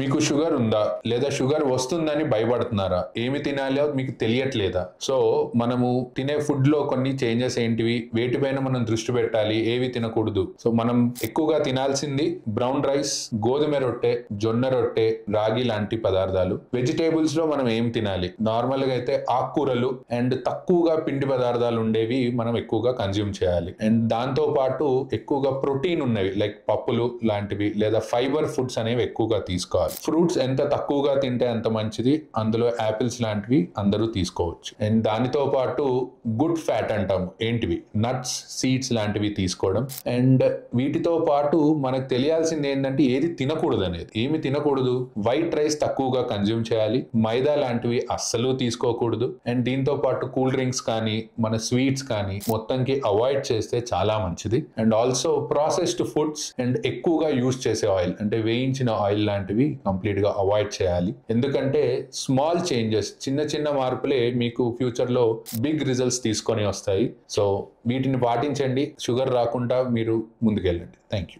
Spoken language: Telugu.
మీకు షుగర్ ఉందా లేదా షుగర్ వస్తుందని భయపడుతున్నారా? ఏమి తినాలో మీకు తెలియట్లేదా? సో మనము తినే ఫుడ్ లో కొన్ని చేంజెస్ ఏంటివి, వేటిపైన మనం దృష్టి పెట్టాలి, ఏవి తినకూడదు. సో మనం ఎక్కువగా తినాల్సింది బ్రౌన్ రైస్, గోధుమ రొట్టె, జొన్న రొట్టె, రాగి లాంటి పదార్థాలు. వెజిటేబుల్స్ లో మనం ఏం తినాలి? నార్మల్ గా అయితే ఆకుకూరలు అండ్ తక్కువగా పిండి పదార్థాలు ఉండేవి మనం ఎక్కువగా కన్జ్యూమ్ చేయాలి. అండ్ దాంతో పాటు ఎక్కువగా ప్రోటీన్ ఉన్నవి లైక్ పప్పులు లాంటివి లేదా ఫైబర్ ఫుడ్స్ అనేవి ఎక్కువగా తీసుకోవాలి. ఫ్రూట్స్ ఎంత తక్కువగా తింటే అంత మంచిది. అందులో యాపిల్స్ లాంటివి అందరూ తీసుకోవచ్చు. అండ్ దానితో పాటు గుడ్ ఫ్యాట్ అంటాము, ఏంటివి నట్స్, సీడ్స్ లాంటివి తీసుకోవడం. అండ్ వీటితో పాటు మనకు తెలియాల్సింది ఏంటంటే ఏది తినకూడదు అనేది. ఏమి తినకూడదు? వైట్ రైస్ తక్కువగా కన్జ్యూమ్ చేయాలి, మైదా లాంటివి అస్సలు తీసుకోకూడదు. అండ్ దీంతో పాటు కూల్ డ్రింక్స్ కానీ మన స్వీట్స్ కానీ మొత్తంకి అవాయిడ్ చేస్తే చాలా మంచిది. And also processed foods and ఎక్కువగా యూజ్ చేసే ఆయిల్ అంటే వేయించిన ఆయిల్ లాంటివి కంప్లీట్ గా అవాయిడ్ చేయాలి. ఎందుకంటే స్మాల్ చేంజెస్, చిన్న చిన్న మార్పులే మీకు ఫ్యూచర్ లో బిగ్ రిజల్ట్స్ తీసుకొని వస్తాయి. సో వీటిని పాటించండి, షుగర్ రాకుండా మీరు ముందుకెళ్ళండి. Thank you.